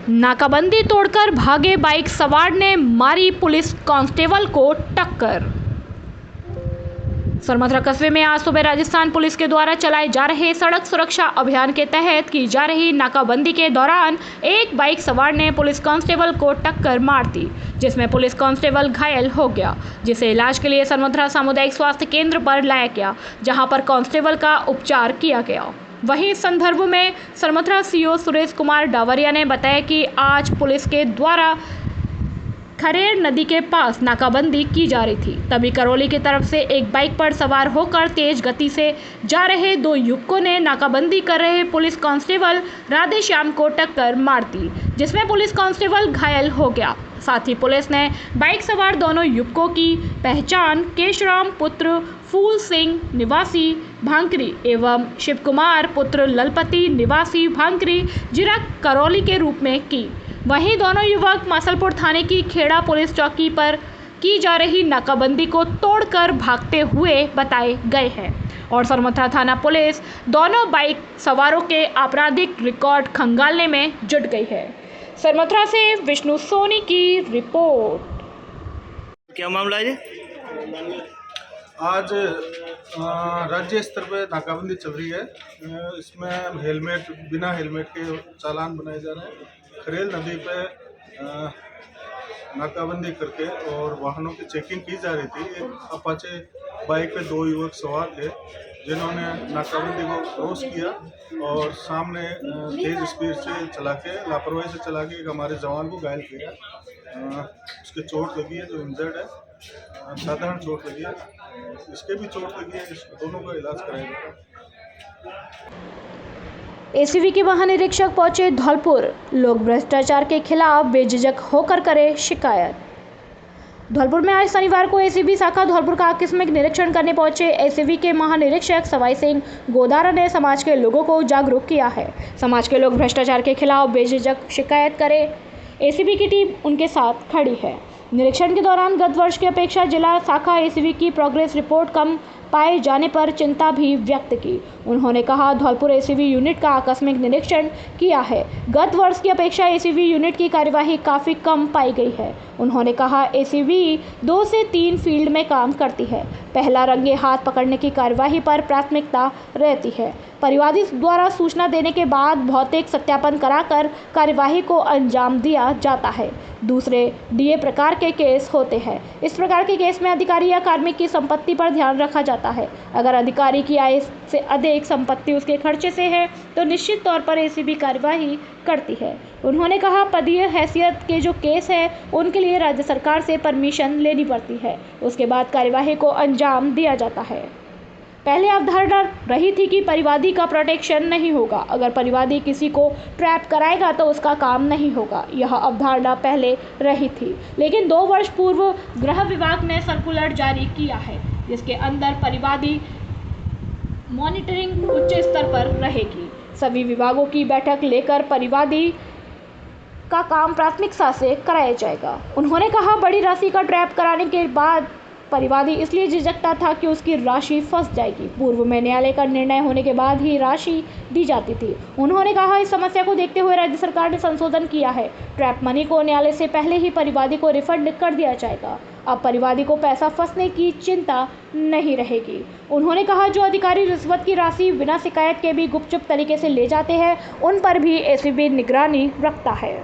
नाकाबंदी तोड़कर भागे बाइक सवार ने मारी पुलिस कांस्टेबल को टक्कर। सरमथरा कस्बे में आज सुबह राजस्थान पुलिस के द्वारा चलाए जा रहे सड़क सुरक्षा अभियान के तहत की जा रही नाकाबंदी के दौरान एक बाइक सवार ने पुलिस कांस्टेबल को टक्कर मार दी, जिसमें पुलिस कांस्टेबल घायल हो गया, जिसे इलाज के लिए सरमथरा सामुदायिक स्वास्थ्य केंद्र पर लाया गया, जहां पर कांस्टेबल का उपचार किया गया। वहीं इस संदर्भ में सरमथरा सीओ सुरेश कुमार डावरिया ने बताया कि आज पुलिस के द्वारा खरेड़ नदी के पास नाकाबंदी की जा रही थी, तभी करौली की तरफ से एक बाइक पर सवार होकर तेज गति से जा रहे दो युवकों ने नाकाबंदी कर रहे पुलिस कांस्टेबल राधे श्याम को टक्कर मार दी, जिसमें पुलिस कांस्टेबल घायल हो गया। साथ ही पुलिस ने बाइक सवार दोनों युवकों की पहचान केशराम पुत्र फूल सिंह निवासी भांकरी एवं शिव कुमार पुत्र ललपति निवासी भांकरी जिला करौली के रूप में की। वहीं दोनों युवक मासलपुर थाने की खेड़ा पुलिस चौकी पर की जा रही नाकाबंदी को तोड़कर भागते हुए बताए गए हैं और सरमथरा थाना पुलिस दोनों बाइक सवारों के आपराधिक रिकॉर्ड खंगालने में जुट गई है। सरमथरा से विष्णु सोनी की रिपोर्ट। क्या मामला है? आज राज्य स्तर पे नाकाबंदी चल रही है। इसमें हेलमेट बिना हेलमेट के चालान बनाए जा रहे हैं। खरेल नदी पे नाकाबंदी करके और वाहनों की चेकिंग की जा रही थी। एक अपाचे बाइक पे दो युवक सवार थे, जिन्होंने नाकाबंदी को क्रॉस किया और सामने तेज स्पीड से चला के लापरवाही से चला के एक हमारे जवान को घायल किया। उसके चोट लगी है, जो इंजर्ड है, साधारण चोट लगी है। इसके भी चोट लगी है, दोनों का इलाज कराया गया। एसीबी के महानिरीक्षक पहुंचे धौलपुर, लोग भ्रष्टाचार के खिलाफ बेझिझक होकर करें शिकायत। धौलपुर में आज शनिवार को एसीबी शाखा धौलपुर का आकस्मिक निरीक्षण करने पहुंचे एसीबी के महानिरीक्षक सवाई सिंह गोदारा ने समाज के लोगों को जागरूक किया है। समाज के लोग भ्रष्टाचार के खिलाफ बेझिझक शिकायत करें, एसीबी की टीम उनके साथ खड़ी है। निरीक्षण के दौरान गत वर्ष की अपेक्षा जिला शाखा एसीबी की प्रोग्रेस रिपोर्ट कम पाए जाने पर चिंता भी व्यक्त की। उन्होंने कहा, धौलपुर एसीबी यूनिट का आकस्मिक निरीक्षण किया है। गत वर्ष की अपेक्षा एसीबी यूनिट की कार्यवाही काफ़ी कम पाई गई है। उन्होंने कहा, एसीबी 2 से 3 फील्ड में काम करती है। पहला रंगे हाथ पकड़ने की कार्यवाही पर प्राथमिकता रहती है। परिवादी द्वारा सूचना देने के बाद भौतिक सत्यापन कराकर कार्यवाही को अंजाम दिया जाता है। दूसरे डीए प्रकार के केस होते हैं। इस प्रकार के केस में अधिकारी या कार्मिक की संपत्ति पर ध्यान रखा जाता है। अगर अधिकारी की आय से अधिक संपत्ति उसके खर्चे से है तो निश्चित तौर पर एसीबी कार्यवाही करती है। उन्होंने कहा, पदीय हैसियत के जो केस है उनके लिए राज्य सरकार से परमिशन लेनी पड़ती है, उसके बाद कार्यवाही को अंजाम दिया जाता है। पहले अवधारणा रही थी कि परिवादी का प्रोटेक्शन नहीं होगा, अगर परिवादी किसी को ट्रैप कराएगा तो उसका काम नहीं होगा। यह अवधारणा पहले रही थी, लेकिन 2 वर्ष पूर्व गृह विभाग ने सर्कुलर जारी किया है, जिसके अंदर परिवादी मॉनिटरिंग उच्च स्तर पर रहेगी। सभी विभागों की बैठक लेकर परिवादी का काम प्राथमिकता से कराया जाएगा। उन्होंने कहा, बड़ी राशि का ट्रैप कराने के बाद परिवादी इसलिए झिझकता था कि उसकी राशि फंस जाएगी। पूर्व में न्यायालय का निर्णय होने के बाद ही राशि दी जाती थी। उन्होंने कहा, इस समस्या को देखते हुए राज्य सरकार ने संशोधन किया है। ट्रैप मनी को न्यायालय से पहले ही परिवादी को रिफंड कर दिया जाएगा। अब परिवादी को पैसा फंसने की चिंता नहीं रहेगी। उन्होंने कहा, जो अधिकारी रिश्वत की राशि बिना शिकायत के भी गुपचुप तरीके से ले जाते हैं, उन पर भी एसीबी निगरानी रखता है।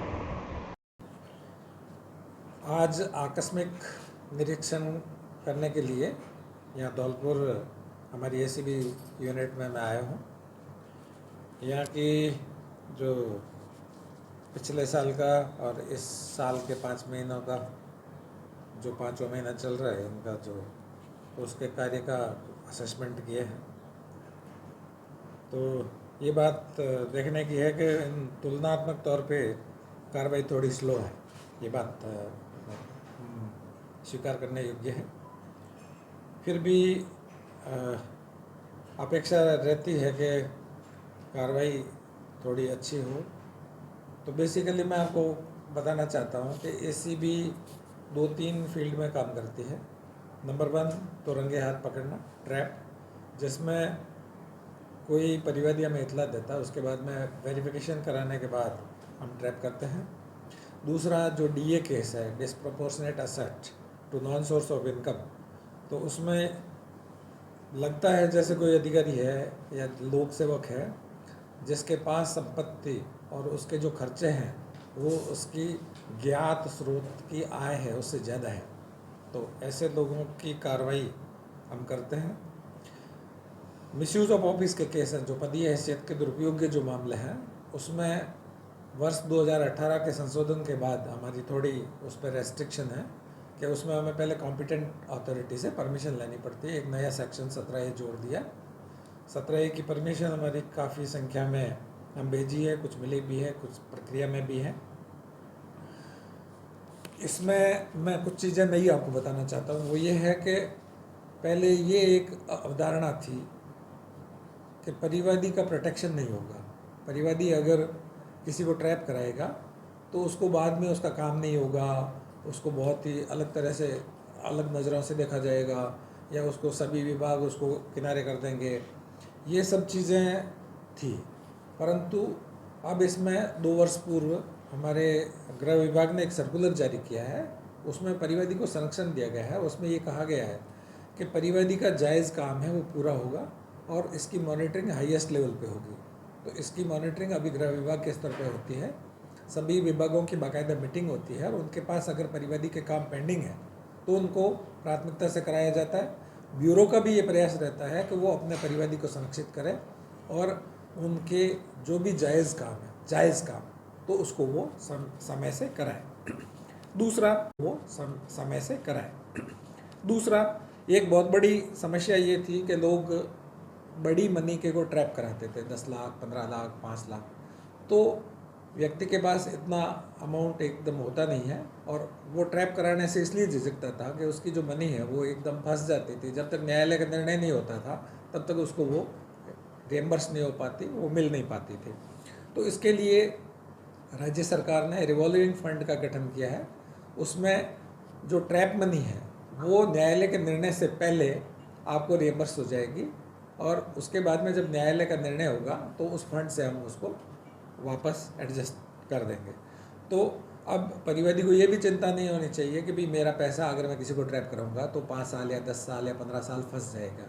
आज आकस्मिक निरीक्षण करने के लिए यहाँ धौलपुर हमारी एसीबी यूनिट में मैं आया हूँ। यहाँ की जो पिछले साल का और इस साल के 5 महीनों का जो 5वां महीना चल रहा है, इनका जो उसके कार्य का असेसमेंट किया है। तो ये बात देखने की है कि तुलनात्मक तौर पे कार्रवाई थोड़ी स्लो है। ये बात स्वीकार करने योग्य है। फिर भी अपेक्षा रहती है कि कार्रवाई थोड़ी अच्छी हो। तो बेसिकली मैं आपको बताना चाहता हूँ कि एसीबी 2-3 फील्ड में काम करती है। नंबर 1 तो रंगे हाथ पकड़ना, ट्रैप, जिसमें कोई परिवादी हमें इतला देता है, उसके बाद में वेरिफिकेशन कराने के बाद हम ट्रैप करते हैं। दूसरा जो डीए केस है, disproportionate asset to non source of income, तो उसमें लगता है जैसे कोई अधिकारी है या लोक सेवक है जिसके पास संपत्ति और उसके जो खर्चे हैं वो उसकी ज्ञात स्रोत की आय है उससे ज़्यादा है, तो ऐसे लोगों की कार्रवाई हम करते हैं। मिसयूज़ ऑफ ऑफिस के केस हैं, जो पदीय हैसियत के दुरुपयोग के जो मामले हैं, उसमें वर्ष 2018 के संशोधन के बाद हमारी थोड़ी उस पर रेस्ट्रिक्शन है कि उसमें हमें पहले कॉम्पिटेंट अथॉरिटी से परमिशन लेनी पड़ती है। एक नया सेक्शन 17A जोड़ दिया। 17A की परमिशन हमारी काफ़ी संख्या में हम भेजी है, कुछ मिली भी है, कुछ प्रक्रिया में भी है। इसमें मैं कुछ चीज़ें नई आपको बताना चाहता हूँ। वो ये है कि पहले ये एक अवधारणा थी कि परिवादी का प्रोटेक्शन नहीं होगा। परिवादी अगर किसी को ट्रैप कराएगा तो उसको बाद में उसका काम नहीं होगा, उसको बहुत ही अलग तरह से, अलग नज़रों से देखा जाएगा, या उसको सभी विभाग उसको किनारे कर देंगे। ये सब चीज़ें थी, परंतु अब इसमें 2 वर्ष पूर्व हमारे गृह विभाग ने एक सर्कुलर जारी किया है। उसमें परिवादी को संरक्षण दिया गया है। उसमें ये कहा गया है कि परिवादी का जायज़ काम है वो पूरा होगा और इसकी मॉनिटरिंग हाईएस्ट लेवल पे होगी। तो इसकी मॉनिटरिंग अभी गृह विभाग के स्तर पे होती है। सभी विभागों की बाकायदा मीटिंग होती है और उनके पास अगर परिवादी के काम पेंडिंग है तो उनको प्राथमिकता से कराया जाता है। ब्यूरो का भी ये प्रयास रहता है कि वो अपने परिवादी को संरक्षित करें और उनके जो भी जायज़ काम है, जायज़ काम, तो उसको वो समय से कराएं। दूसरा, वो समय से कराएं। दूसरा, एक बहुत बड़ी समस्या ये थी कि लोग बड़ी मनी के को ट्रैप कराते थे, 10 लाख, 15 लाख, 5 लाख। तो व्यक्ति के पास इतना अमाउंट एकदम होता नहीं है और वो ट्रैप कराने से इसलिए झिझकता था कि उसकी जो मनी है वो एकदम फंस जाती थी। जब तक न्यायालय का निर्णय नहीं होता था तब तक उसको वो रिएम्बर्स नहीं हो पाती, वो मिल नहीं पाती थी। तो इसके लिए राज्य सरकार ने रिवॉल्विंग फंड का गठन किया है। उसमें जो ट्रैप मनी है वो न्यायालय के निर्णय से पहले आपको रिएम्बर्स हो जाएगी और उसके बाद में जब न्यायालय का निर्णय होगा तो उस फंड से हम उसको वापस एडजस्ट कर देंगे। तो अब परिवादी को ये भी चिंता नहीं होनी चाहिए कि भाई मेरा पैसा अगर मैं किसी को ट्रैप कराऊंगा तो 5 साल या 10 साल या 15 साल फंस जाएगा।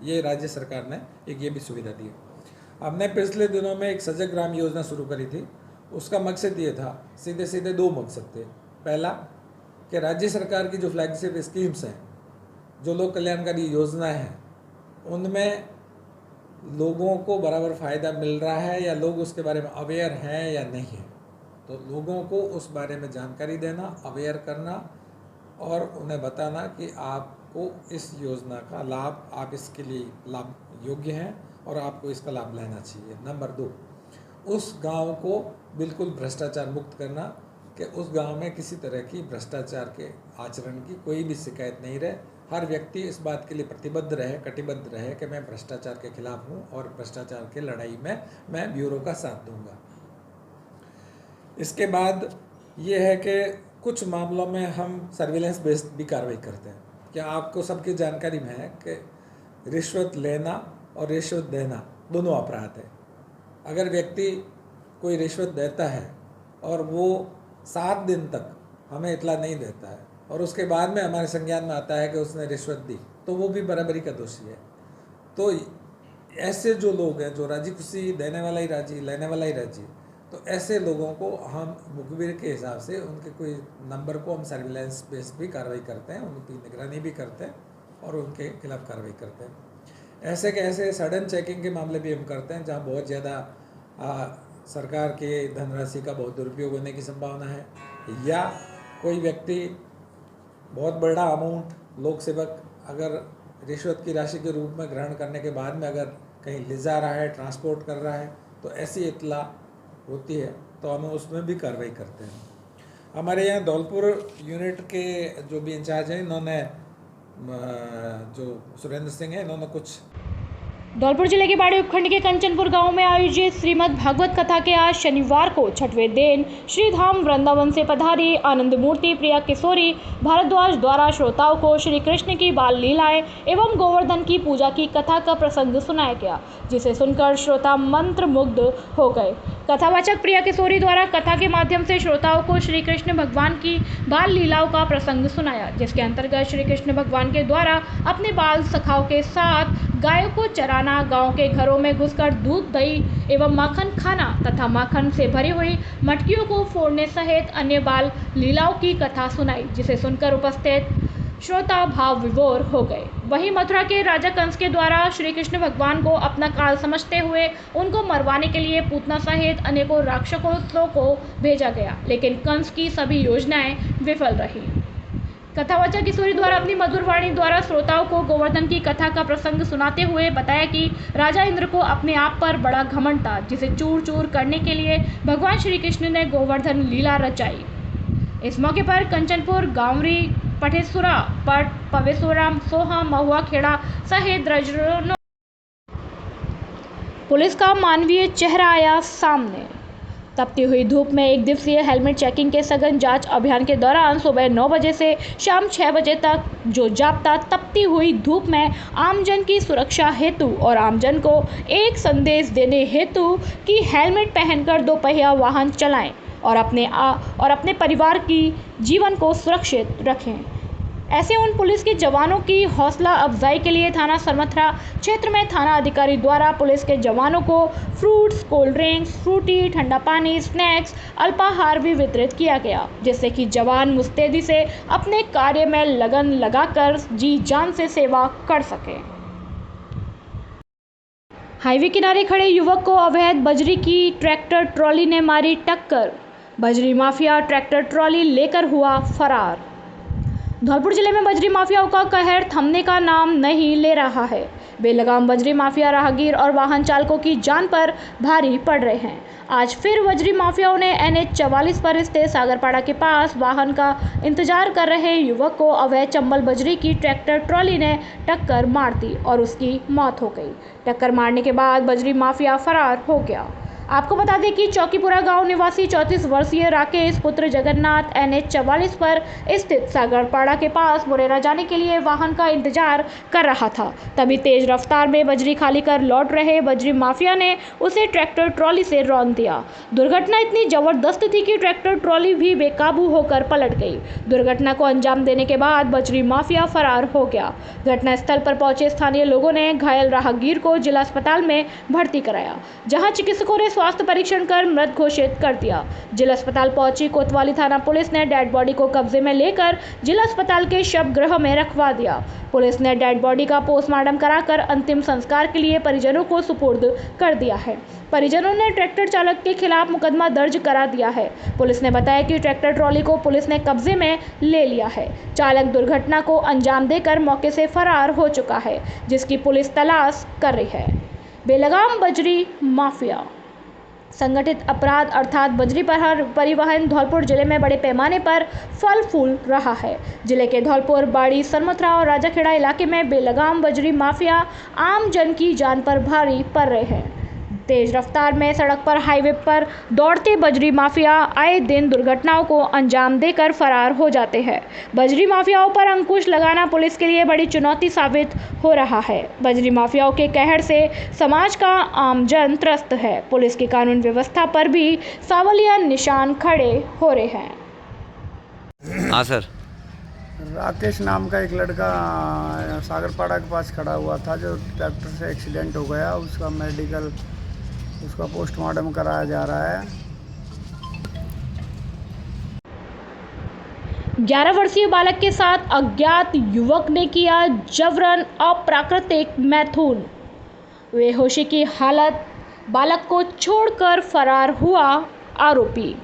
ये राज्य सरकार ने एक ये भी सुविधा दी है। हमने पिछले दिनों में एक सजग ग्राम योजना शुरू करी थी। उसका मकसद ये था, सीधे सीधे 2 मकसद थे। पहला कि राज्य सरकार की जो फ्लैगशिप स्कीम्स हैं, जो लोक कल्याणकारी योजनाएं हैं, उनमें लोगों को बराबर फ़ायदा मिल रहा है या लोग उसके बारे में अवेयर हैं या नहीं है। तो लोगों को उस बारे में जानकारी देना, अवेयर करना और उन्हें बताना कि आपको इस योजना का लाभ, आप इसके लिए लाभ योग्य हैं और आपको इसका लाभ लेना चाहिए। नंबर 2, उस गांव को बिल्कुल भ्रष्टाचार मुक्त करना कि उस गांव में किसी तरह की भ्रष्टाचार के आचरण की कोई भी शिकायत नहीं रहे। हर व्यक्ति इस बात के लिए प्रतिबद्ध रहे, कटिबद्ध रहे कि मैं भ्रष्टाचार के खिलाफ हूँ और भ्रष्टाचार की लड़ाई में मैं ब्यूरो का साथ दूंगा। इसके बाद ये है कि कुछ मामलों में हम सर्विलेंस बेस्ड भी कार्रवाई करते हैं। क्या आपको सबकी जानकारी में है कि रिश्वत लेना और रिश्वत देना दोनों अपराध है। अगर व्यक्ति कोई रिश्वत देता है और वो 7 दिन तक हमें इतला नहीं देता है और उसके बाद में हमारे संज्ञान में आता है कि उसने रिश्वत दी, तो वो भी बराबरी का दोषी है। तो ऐसे जो लोग हैं, जो राजी खुशी, देने वाला ही राजी, लेने वाला ही राजी, तो ऐसे लोगों को हम मुखबिर के हिसाब से उनके कोई नंबर को हम सर्विलेंस बेस्ड भी कार्रवाई करते हैं, उनकी निगरानी भी करते हैं और उनके खिलाफ कार्रवाई करते हैं। ऐसे के ऐसे सडन चेकिंग के मामले भी हम करते हैं जहाँ बहुत ज़्यादा सरकार के धनराशि का बहुत दुरुपयोग होने की संभावना है, या कोई व्यक्ति बहुत बड़ा अमाउंट, लोक सेवक अगर रिश्वत की राशि के रूप में ग्रहण करने के बाद में अगर कहीं ले जा रहा है, ट्रांसपोर्ट कर रहा है, तो ऐसी इतला होती है तो हम उसमें भी कार्रवाई करते हैं। हमारे यहाँ धौलपुर यूनिट के जो भी इंचार्ज हैं, इन्होंने जो सुरेंद्र सिंह हैं, इन्होंने कुछ धौलपुर जिले के बाड़ी उपखंड के कंचनपुर गांव में आयोजित श्रीमद् भागवत कथा के आज शनिवार को छठवें दिन श्री धाम वृंदावन से पधारी आनंद मूर्ति प्रिया किशोरी भारद्वाज द्वारा श्रोताओं को श्री कृष्ण की बाल लीलाएं एवं गोवर्धन की पूजा की कथा का प्रसंग सुनाया गया, जिसे सुनकर श्रोता मंत्र मुग्ध हो गए। कथावाचक प्रिया किशोरी द्वारा कथा के माध्यम से श्रोताओं को श्री कृष्ण भगवान की बाल लीलाओं का प्रसंग सुनाया, जिसके अंतर्गत श्री कृष्ण भगवान के द्वारा अपने बाल सखाओं के साथ गायों को चराना, गांव के घरों में घुसकर दूध, दही एवं माखन खाना तथा माखन से भरी हुई मटकियों को फोड़ने सहित अन्य बाल लीलाओं की कथा सुनाई, जिसे सुनकर उपस्थित श्रोता भाव विभोर हो गए। वहीं मथुरा के राजा कंस के द्वारा श्री कृष्ण भगवान को अपना काल समझते हुए उनको मरवाने के लिए पूतना सहित अनेकों राक्षसों को भेजा गया, लेकिन कंस की सभी योजनाएं विफल रही। कथावाचक किशोरी द्वारा अपनी मधुर वाणी द्वारा श्रोताओं को गोवर्धन की कथा का प्रसंग सुनाते हुए बताया कि राजा इंद्र को अपने आप पर बड़ा घमंड था, जिसे चूर चूर करने के लिए भगवान श्री कृष्ण ने गोवर्धन लीला रचाई। इस मौके पर कंचनपुर, गांवरी, पठेसुरा, पट, पवेसुरा, सोहा, महुआ खेड़ा सहित दर्जनों पुलिस का मानवीय चेहरा आया सामने। तपती हुई धूप में एक दिवसीय हेलमेट चेकिंग के सघन जांच अभियान के दौरान सुबह 9 बजे से शाम 6 बजे तक जो जाप्ता तपती हुई धूप में आमजन की सुरक्षा हेतु और आमजन को एक संदेश देने हेतु कि हेलमेट पहनकर दोपहिया वाहन चलाएं और अपने परिवार की जीवन को सुरक्षित रखें। ऐसे उन पुलिस के जवानों की हौसला अफजाई के लिए थाना सरमथरा क्षेत्र में थाना अधिकारी द्वारा पुलिस के जवानों को फ्रूट्स, कोल्ड ड्रिंक्स, फ्रूटी, ठंडा पानी, स्नैक्स, अल्पाहार भी वितरित किया गया, जिससे कि जवान मुस्तैदी से अपने कार्य में लगन लगाकर जी जान से सेवा कर सके। हाईवे किनारे खड़े युवक को अवैध बजरी की ट्रैक्टर ट्रॉली ने मारी टक्कर। बजरी माफिया ट्रैक्टर ट्रॉली लेकर हुआ फरार। धौलपुर जिले में बजरी माफियाओं का कहर थमने का नाम नहीं ले रहा है। बेलगाम बजरी माफिया राहगीर और वाहन चालकों की जान पर भारी पड़ रहे हैं। आज फिर बजरी माफियाओं ने NH 44 पर स्थित सागरपाड़ा के पास वाहन का इंतजार कर रहे युवक को अवैध चंबल बजरी की ट्रैक्टर ट्रॉली ने टक्कर मार दी और उसकी मौत हो गई। टक्कर मारने के बाद बजरी माफिया फरार हो गया। आपको बता दें कि चौकीपुरा गांव निवासी 34 वर्षीय राकेश पुत्र जगन्नाथ NH 44 पर स्थित सागरपाड़ा के पास मुरैना जाने के लिए वाहन का इंतजार कर रहा था। तभी तेज रफ्तार में बजरी खाली कर लौट रहे बजरी माफिया ने उसे ट्रैक्टर ट्रॉली से रौंद दिया। दुर्घटना इतनी जबरदस्त थी कि ट्रैक्टर ट्रॉली भी बेकाबू होकर पलट गई। दुर्घटना को अंजाम देने के बाद बजरी माफिया फरार हो गया। घटनास्थल पर पहुंचे स्थानीय लोगों ने घायल राहगीर को जिला अस्पताल में भर्ती कराया, जहां चिकित्सकों ने स्वास्थ्य परीक्षण कर मृत घोषित कर दिया। जिला अस्पताल पहुंची कोतवाली थाना पुलिस ने डेड बॉडी को कब्जे में लेकर जिला अस्पताल के शव गृह में रखवा दिया। पुलिस ने डेड बॉडी का पोस्टमार्टम कराकर अंतिम संस्कार के लिए परिजनों को सुपुर्द कर दिया है। परिजनों ने ट्रैक्टर चालक के खिलाफ मुकदमा दर्ज करा दिया है। पुलिस ने बताया कि ट्रैक्टर ट्रॉली को पुलिस ने कब्जे में ले लिया है। चालक दुर्घटना को अंजाम देकर मौके से फरार हो चुका है, जिसकी पुलिस तलाश कर रही है। बेलगाम बजरी माफिया संगठित अपराध अर्थात बजरी परिवहन धौलपुर जिले में बड़े पैमाने पर फल फूल रहा है। जिले के धौलपुर, बाड़ी, सरमथरा और राजाखेड़ा इलाके में बेलगाम बजरी माफिया आम जन की जान पर भारी पड़ रहे हैं। तेज रफ्तार में सड़क पर हाईवे पर दौड़ते बजरी माफिया आए दिन दुर्घटनाओं को अंजाम देकर फरार हो जाते हैं। बजरी माफियाओं पर अंकुश लगाना पुलिस के लिए बड़ी चुनौती साबित हो रहा है। बजरी माफियाओं के कहर से समाज का आमजन त्रस्त है। पुलिस की कानून व्यवस्था पर भी सवालिया निशान खड़े हो रहे हैं। हाँ सर। राकेश नाम का एक लड़का सागरपाड़ा के पास खड़ा हुआ था, जो ट्रैक्टर से एक्सीडेंट हो गया। उसका पोस्टमार्टम कराया जा रहा है। 11 वर्षीय बालक के साथ अज्ञात युवक ने किया जबरन अप्राकृतिक मैथुन। बेहोशी की हालत बालक को छोड़कर फरार हुआ आरोपी।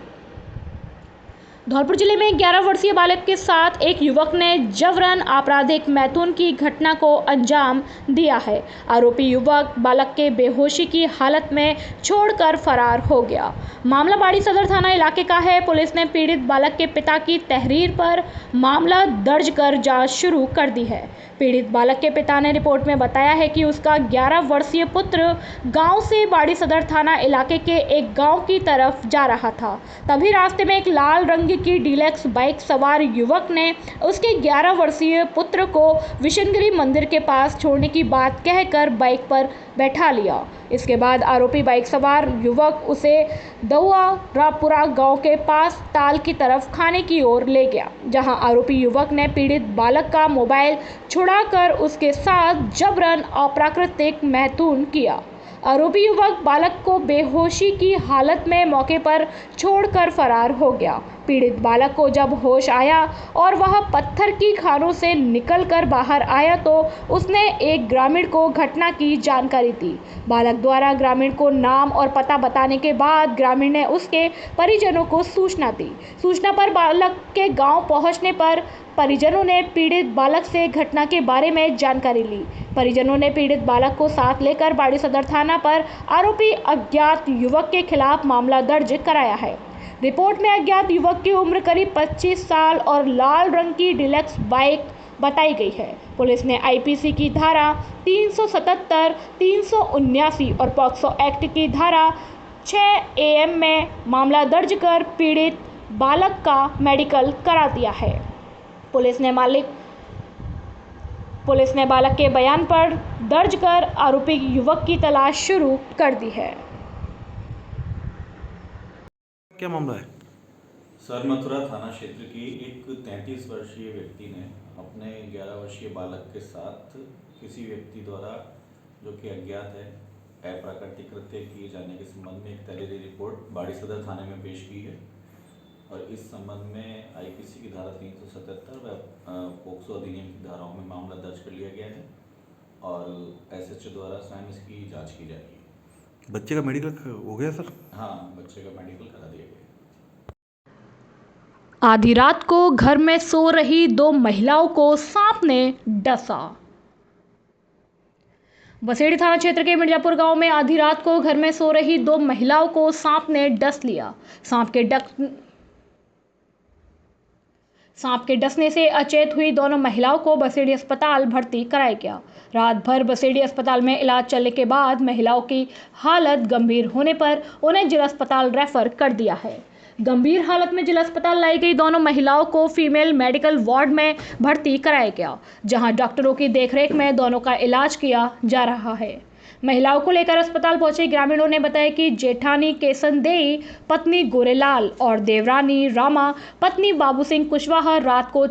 धौलपुर जिले में 11 वर्षीय बालक के साथ एक युवक ने जबरन आपराधिक मैथुन की घटना को अंजाम दिया है। आरोपी युवक बालक के बेहोशी की हालत में छोड़कर फरार हो गया। मामला बाड़ी सदर थाना इलाके का है। पुलिस ने पीड़ित बालक के पिता की तहरीर पर मामला दर्ज कर जांच शुरू कर दी है। पीड़ित बालक के पिता ने रिपोर्ट में बताया है कि उसका 11 वर्षीय पुत्र गांव से बाड़ी सदर थाना इलाके के एक गांव की तरफ जा रहा था। तभी रास्ते में एक लाल रंग की डीलक्स बाइक सवार युवक ने उसके 11 वर्षीय पुत्र को विशनगिरी मंदिर के पास छोड़ने की बात कहकर बाइक पर बैठा लिया। इसके बाद आरोपी बाइक सवार युवक उसे दौआरापुरा गांव के पास ताल की तरफ खाने की ओर ले गया, जहां आरोपी युवक ने पीड़ित बालक का मोबाइल छुड़ाकर उसके साथ जबरन अप्राकृतिक मैथुन किया। आरोपी युवक बालक को बेहोशी की हालत में मौके पर छोड़कर फरार हो गया। पीड़ित बालक को जब होश आया और वह पत्थर की खानों से निकलकर बाहर आया तो उसने एक ग्रामीण को घटना की जानकारी दी। बालक द्वारा ग्रामीण को नाम और पता बताने के बाद ग्रामीण ने उसके परिजनों को सूचना दी। सूचना पर बालक के गांव पहुंचने पर परिजनों ने पीड़ित बालक से घटना के बारे में जानकारी ली। परिजनों ने पीड़ित बालक को साथ लेकर बाड़ी सदर थाना पर आरोपी अज्ञात युवक के खिलाफ मामला दर्ज कराया है। रिपोर्ट में अज्ञात युवक की उम्र करीब 25 साल और लाल रंग की डीलक्स बाइक बताई गई है। पुलिस ने आईपीसी की धारा 377, 379 और पॉक्सो एक्ट की धारा 6 AM में मामला दर्ज कर पीड़ित बालक का मेडिकल करा दिया है। पुलिस ने बालक के बयान पर दर्ज कर आरोपी युवक की तलाश शुरू कर दी है। क्या मामला है? सर मथुरा थाना क्षेत्र की एक 33 वर्षीय व्यक्ति ने अपने 11 वर्षीय बालक के साथ किसी व्यक्ति द्वारा जो कि अज्ञात है अप्राकृतिक कृत्य किए जाने के संबंध में एक तहरीरी रिपोर्ट बाड़ी सदर थाने में पेश की है और इस संबंध में आईपीसी की धारा 377 व पोक्सो अधिनियम की धाराओं में मामला दर्ज कर लिया गया है और एसएचओ द्वारा स्वयं इसकी जांच की जा रही है। बच्चे का मेडिकल हो गया सर? हाँ, बच्चे का मेडिकल करा दिया गया। आधी रात को घर में सो रही 2 महिलाओं को सांप ने डसा। बसेड़ी थाना क्षेत्र के मिर्जापुर गांव में आधी रात को घर में सो रही 2 महिलाओं को सांप ने डस लिया। सांप के डसने से अचेत हुई दोनों महिलाओं को बसेड़ी अस्पताल भर्ती कराया गया। रात भर बसेड़ी अस्पताल में इलाज चलने के बाद महिलाओं की हालत गंभीर होने पर उन्हें जिला अस्पताल रेफर कर दिया है। गंभीर हालत में जिला अस्पताल लाई गई दोनों महिलाओं को फीमेल मेडिकल वार्ड में भर्ती कराया गया, जहां डॉक्टरों की देखरेख में दोनों का इलाज किया जा रहा है। महिलाओं को लेकर अस्पताल पहुंचे ग्रामीणों ने बताया कि जेठानी केसनदेई पत्नी गोरेलाल और देवरानी रामा पत्नी बाबू सिंह कुशवाहा रात को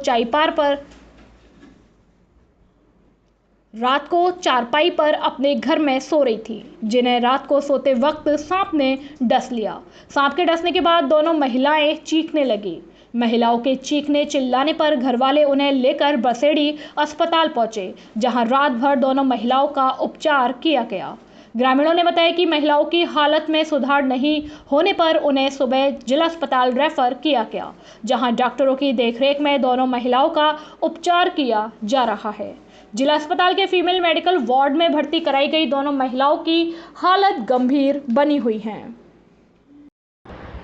चारपाई पर अपने घर में सो रही थी, जिन्हें रात को सोते वक्त सांप ने डस लिया। सांप के डसने के बाद दोनों महिलाएं चीखने लगी। महिलाओं के चीखने चिल्लाने पर घरवाले उन्हें लेकर बसेड़ी अस्पताल पहुंचे, जहां रात भर दोनों महिलाओं का उपचार किया गया। ग्रामीणों ने बताया कि महिलाओं की हालत में सुधार नहीं होने पर उन्हें सुबह जिला अस्पताल रेफर किया गया, जहां डॉक्टरों की देखरेख में दोनों महिलाओं का उपचार किया जा रहा है। जिला अस्पताल के फीमेल मेडिकल वार्ड में भर्ती कराई गई दोनों महिलाओं की हालत गंभीर बनी हुई है।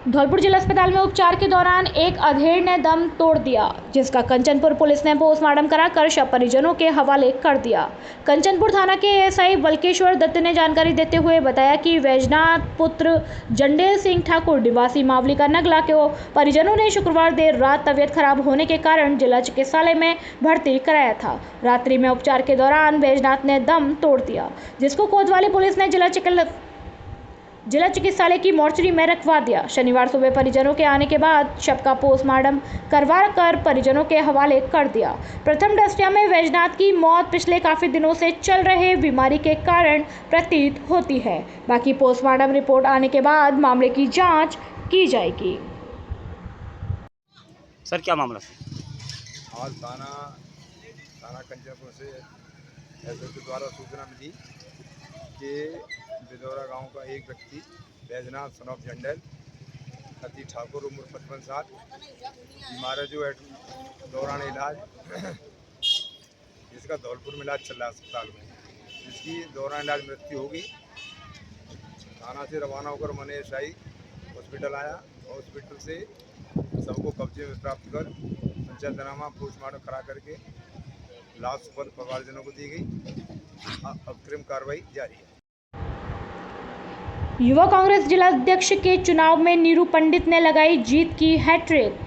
धौलपुर जिला अस्पताल में उपचार के दौरान एक अधेड़ ने दम तोड़ दिया, जिसका कंचनपुर पुलिस ने पोस्टमार्टम कराकर शव परिजनों के हवाले कर दिया। कंचनपुर थाना के एसआई बल्केश्वर दत्त ने जानकारी देते हुए बताया कि वैजनाथ पुत्र जंडेल सिंह ठाकुर निवासी मावली का नगला को परिजनों ने शुक्रवार देर रात तबियत खराब होने के कारण जिला चिकित्सालय में भर्ती कराया था। रात्रि में उपचार के दौरान वैजनाथ ने दम तोड़ दिया, जिसको कोतवाली पुलिस ने जिला चिकित्सालय की मोर्चरी में रखवा दिया। शनिवार सुबह परिजनों के आने के बाद शव का पोस्टमार्टम करवा कर परिजनों के हवाले कर दिया। प्रथम दृष्टया में वैजनाथ की मौत पिछले काफी दिनों से चल रहे बीमारी के कारण प्रतीत होती है। बाकी पोस्टमार्टम रिपोर्ट आने के बाद मामले की जांच की जाएगी। सर क्या मामला है? आज थाना कंचनपुर से एसएसपी द्वारा सूचना मिली कि बिदौरा गांव का एक व्यक्ति बैजनाथ सन ऑफ जंडल अतीत ठाकुर उम्र 55 साल, बीमार है जो दौरान इलाज जिसका धौलपुर में इलाज चल रहा है अस्पताल में, जिसकी दौरान इलाज मृत्यु होगी। थाना से रवाना होकर मैंने SI हॉस्पिटल आया। हॉस्पिटल से सबको कब्जे में प्राप्त कर पंचायतनामा पोस्टमार्टम करा करके लाश परिवारजनों को दी गई। अग्रिम कार्रवाई जारी है। युवा कांग्रेस जिला अध्यक्ष के चुनाव में नीरू पंडित ने लगाई जीत की हैट्रिक।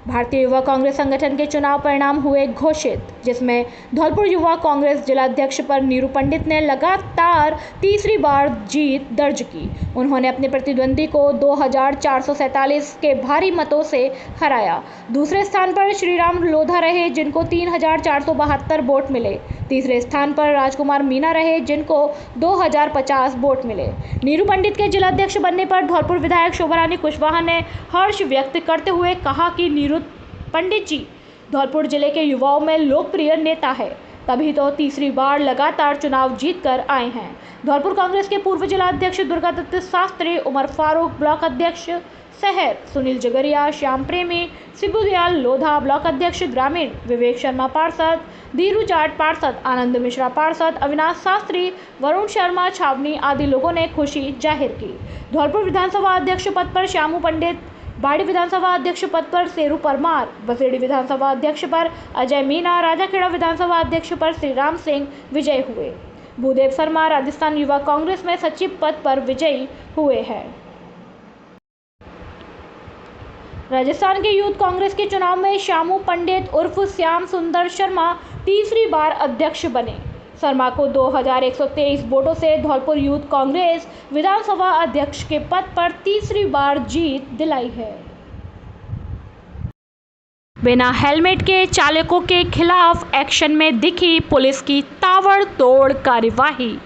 भारतीय युवा कांग्रेस संगठन के चुनाव परिणाम हुए घोषित, जिसमें धौलपुर युवा कांग्रेस जिलाध्यक्ष पर नीरू पंडित ने लगातार तीसरी बार जीत दर्ज की। उन्होंने अपने प्रतिद्वंदी को 2447 के भारी मतों से हराया। दूसरे स्थान पर श्रीराम लोधा रहे, जिनको 3472 वोट मिले। तीसरे स्थान पर राजकुमार मीना रहे, जिनको 2050 वोट मिले। नीरू पंडित के जिलाध्यक्ष बनने पर धौलपुर विधायक शोभारानी कुशवाहा ने हर्ष व्यक्त करते हुए कहा कि नीरू पंडित जी धौलपुर जिले के युवाओं में लोकप्रिय नेता है, तभी तो तीसरी बार लगातार चुनाव जीतकर आए हैं। धौलपुर कांग्रेस के पूर्व जिला अध्यक्ष दुर्गादत्त शास्त्री, उमर फारूक ब्लॉक अध्यक्ष शहर, सुनील जगरिया, श्याम प्रेमी, शिबुदयाल लोधा ब्लॉक अध्यक्ष ग्रामीण, विवेक शर्मा पार्षद, धीरू जाट पार्षद, आनंद मिश्रा पार्षद, अविनाश शास्त्री, वरुण शर्मा छावनी आदि लोगों ने खुशी जाहिर की। धौलपुर विधानसभा अध्यक्ष पद पर श्यामू पंडित, बाड़ी विधानसभा अध्यक्ष पद पर सेरू परमार, बसेड़ी विधानसभा अध्यक्ष पर अजय मीना, राजाखेड़ा विधानसभा अध्यक्ष पर श्रीराम सिंह विजयी हुए। भूदेव शर्मा राजस्थान युवा कांग्रेस में सचिव पद पर विजयी हुए हैं। राजस्थान के यूथ कांग्रेस के चुनाव में श्यामू पंडित उर्फ श्याम सुंदर शर्मा तीसरी बार अध्यक्ष बने। शर्मा को 2123 वोटों से धौलपुर यूथ कांग्रेस विधानसभा अध्यक्ष के पद पर तीसरी बार जीत दिलाई है। बिना हेलमेट के चालकों के खिलाफ एक्शन में दिखी पुलिस की ताबड़तोड़ कार्यवाही।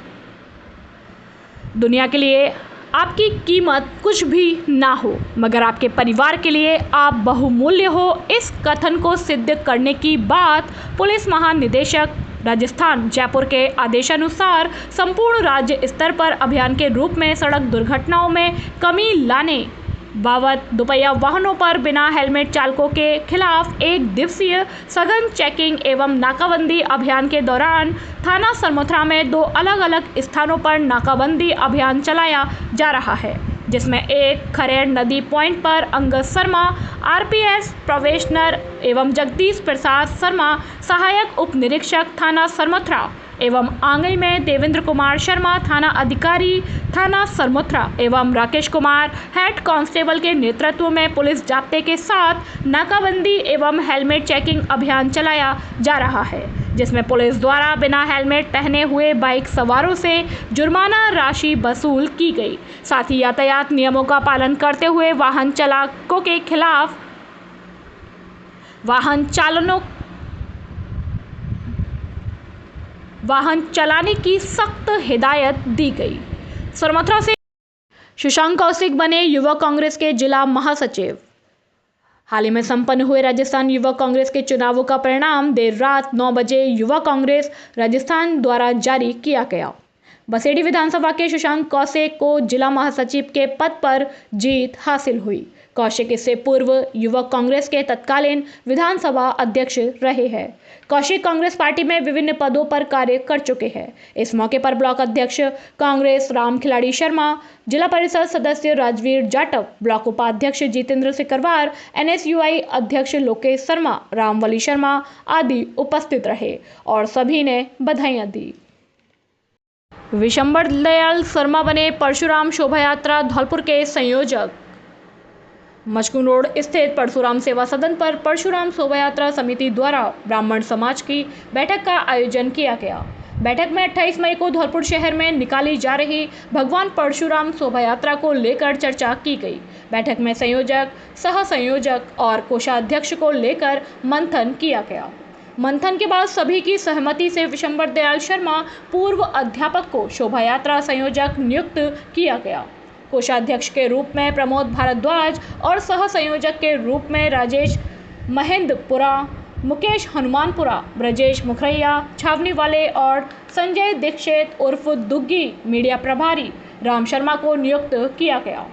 दुनिया के लिए आपकी कीमत कुछ भी ना हो, मगर आपके परिवार के लिए आप बहुमूल्य हो, इस कथन को सिद्ध करने की बात पुलिस महानिदेशक राजस्थान जयपुर के आदेशानुसार संपूर्ण राज्य स्तर पर अभियान के रूप में सड़क दुर्घटनाओं में कमी लाने बाबत दोपहिया वाहनों पर बिना हेलमेट चालकों के खिलाफ 1 दिवसीय सघन चेकिंग एवं नाकाबंदी अभियान के दौरान थाना सरमथुरा में 2 अलग अलग स्थानों पर नाकाबंदी अभियान चलाया जा रहा है, जिसमें एक खरेड़ नदी पॉइंट पर अंगद शर्मा RPS प्रोबेशनर एवं जगदीश प्रसाद शर्मा सहायक उप निरीक्षक थाना सरमथुरा एवं आंगई में देवेंद्र कुमार शर्मा थाना अधिकारी थाना सरमथुरा एवं राकेश कुमार हेड कांस्टेबल के नेतृत्व में पुलिस जाब्ते के साथ नाकाबंदी एवं हेलमेट चेकिंग अभियान चलाया जा रहा है, जिसमें पुलिस द्वारा बिना हेलमेट पहने हुए बाइक सवारों से जुर्माना राशि वसूल की गई। साथ ही यातायात नियमों का पालन करते हुए वाहन चालकों के खिलाफ वाहन चलाने की सख्त हिदायत दी गई। सरमथुरा से शशांक कौशिक बने युवा कांग्रेस के जिला महासचिव। हाल ही में संपन्न हुए राजस्थान युवा कांग्रेस के चुनावों का परिणाम देर रात 9 बजे युवा कांग्रेस राजस्थान द्वारा जारी किया गया। बसेड़ी विधानसभा के शशांक कौशिक को जिला महासचिव के पद पर जीत हासिल हुई। कौशिक इससे पूर्व युवा कांग्रेस के तत्कालीन विधानसभा अध्यक्ष रहे हैं। कौशिक कांग्रेस पार्टी में विभिन्न पदों पर कार्य कर चुके हैं। इस मौके पर ब्लॉक अध्यक्ष कांग्रेस राम खिलाड़ी शर्मा, जिला परिषद सदस्य राजवीर जाटव, ब्लॉक उपाध्यक्ष जितेंद्र सिकरवार, NSUI अध्यक्ष लोकेश शर्मा, रामवली शर्मा आदि उपस्थित रहे और सभी ने बधाइयां दी। विशंबर दयाल शर्मा बने परशुराम शोभा यात्रा धौलपुर के संयोजक। मचकुन रोड स्थित परशुराम सेवा सदन पर परशुराम शोभा यात्रा समिति द्वारा ब्राह्मण समाज की बैठक का आयोजन किया गया। बैठक में 28 मई को धौलपुर शहर में निकाली जा रही भगवान परशुराम शोभा यात्रा को लेकर चर्चा की गई। बैठक में संयोजक, सह संयोजक और कोषाध्यक्ष को लेकर मंथन किया गया। मंथन के बाद सभी की सहमति से विशंबर दयाल शर्मा पूर्व अध्यापक को शोभा यात्रा संयोजक नियुक्त किया गया। कोषाध्यक्ष के रूप में प्रमोद भारद्वाज और सह संयोजक के रूप में राजेश महेंद्रपुरा, मुकेश हनुमानपुरा, ब्रजेश मुखरैया छावनी वाले और संजय दीक्षित उर्फ दुग्गी मीडिया प्रभारी राम शर्मा को नियुक्त किया गया।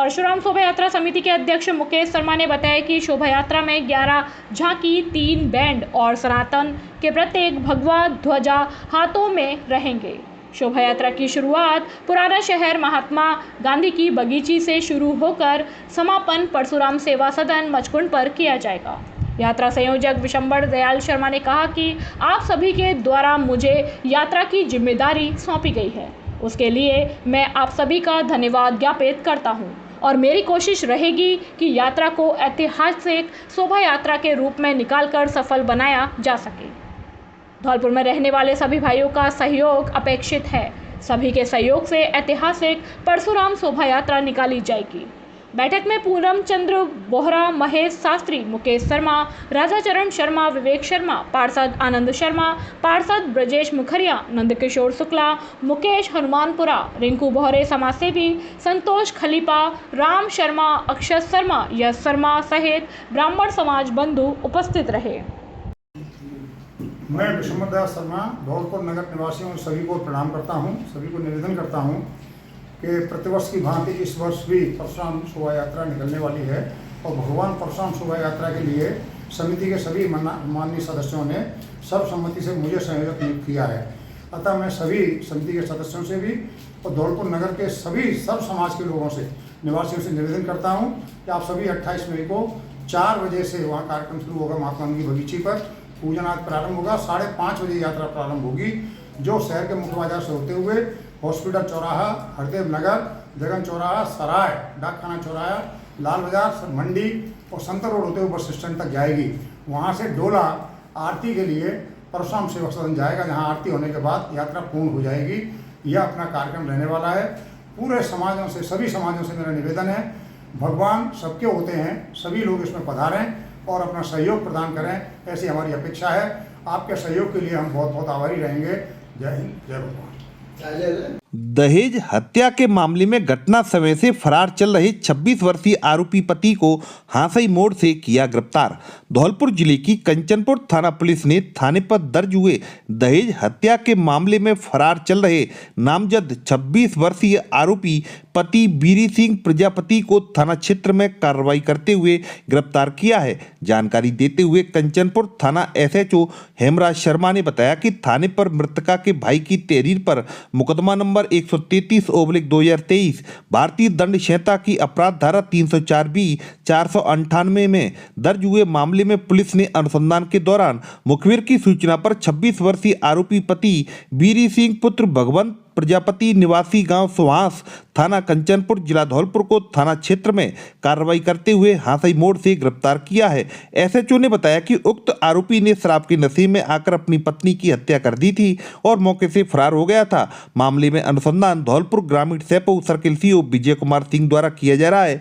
परशुराम शोभा यात्रा समिति के अध्यक्ष मुकेश शर्मा ने बताया कि शोभा यात्रा में 11 झांकी, 3 बैंड और सनातन के प्रत्येक भगवा ध्वजा हाथों में रहेंगे। शोभा यात्रा की शुरुआत पुराना शहर महात्मा गांधी की बगीची से शुरू होकर समापन परशुराम सेवा सदन मचकुंड पर किया जाएगा। यात्रा संयोजक विशंबर दयाल शर्मा ने कहा कि आप सभी के द्वारा मुझे यात्रा की जिम्मेदारी सौंपी गई है, उसके लिए मैं आप सभी का धन्यवाद ज्ञापित करता हूं और मेरी कोशिश रहेगी कि यात्रा को ऐतिहासिक शोभा यात्रा के रूप में निकालकर सफल बनाया जा सके। धौलपुर में रहने वाले सभी भाइयों का सहयोग अपेक्षित है। सभी के सहयोग से ऐतिहासिक परशुराम शोभा यात्रा निकाली जाएगी। बैठक में पूरम चंद्र बोहरा, महेश शास्त्री, मुकेश शर्मा, राजाचरण शर्मा, विवेक शर्मा, पार्षद आनंद शर्मा, पार्षद ब्रजेश मुखरिया, नंदकिशोर शुक्ला, मुकेश हनुमानपुरा, रिंकू बोहरे, समाजसेवी संतोष खलीपा, राम शर्मा, अक्षत शर्मा, यश शर्मा सहित ब्राह्मण समाज बंधु उपस्थित रहे। मैं विशंबर दयाल शर्मा धौलपुर नगर निवासियों सभी को प्रणाम करता हूं, सभी को निवेदन करता हूं कि प्रतिवर्ष की भांति इस वर्ष भी परशुराम शोभा यात्रा निकलने वाली है और भगवान परशुराम शोभा यात्रा के लिए समिति के सभी माननीय सदस्यों ने सर्वसम्मति से मुझे संयोजक नियुक्त किया है। अतः मैं सभी समिति के सदस्यों से भी और धौलपुर नगर के सभी सर्व समाज के लोगों से, निवासियों से निवेदन करता हूँ कि आप सभी 28 मई को 4 बजे से वहाँ कार्यक्रम शुरू होगा महात्मा गांधी बगीची पर, पूजन आज प्रारंभ होगा, 5:30 बजे यात्रा प्रारंभ होगी, जो शहर के मुख्य बाजार से होते हुए हॉस्पिटल चौराहा, हरदेव नगर, जगन चौराहा, सराय, डाकखाना चौराहा, लाल बाजार, मंडी और संतर रोड होते हुए बस स्टैंड तक जाएगी। वहाँ से डोला आरती के लिए परशुराम सेवा सदन जाएगा, जहाँ आरती होने के बाद यात्रा पूर्ण हो जाएगी। यह अपना कार्यक्रम रहने वाला है। पूरे समाजों से, सभी समाजों से मेरा निवेदन है, भगवान सबके होते हैं, सभी लोग इसमें पधारें और अपना सहयोग प्रदान करें, ऐसी हमारी अपेक्षा है। आपके सहयोग के लिए हम बहुत बहुत आभारी रहेंगे। जय हिंद, जय भगवान। दहेज हत्या के मामले में घटना समय से फरार चल रहे 26 वर्षीय आरोपी पति को हांसई मोड़ से किया गिरफ्तार। धौलपुर जिले की कंचनपुर थाना पुलिस ने थाने पर दर्ज हुए दहेज हत्या के मामले में फरार चल रहे नामजद 26 वर्षीय आरोपी पति बीरी सिंह प्रजापति को थाना क्षेत्र में कार्रवाई करते हुए गिरफ्तार किया है। जानकारी देते हुए कंचनपुर थाना SHO हेमराज शर्मा ने बताया कि थाने पर मृतका के भाई की तहरीर पर मुकदमा नंबर 133/2023 भारतीय दंड संहिता की अपराध धारा 304B 498 में दर्ज हुए मामले में पुलिस ने अनुसंधान के दौरान मुखबिर की सूचना पर 26 वर्षीय आरोपी पति बीरी सिंह पुत्र भगवंत प्रजापति निवासी गांव सुहास थाना कंचनपुर जिला धौलपुर को थाना क्षेत्र में कार्रवाई करते हुए हांसई मोड़ से गिरफ्तार किया है। SHO ने बताया कि उक्त आरोपी ने शराब के नशे में आकर अपनी पत्नी की हत्या कर दी थी और मौके से फरार हो गया था। मामले में अनुसंधान धौलपुर ग्रामीण सेपो सर्किल CO विजय कुमार सिंह द्वारा किया जा रहा है।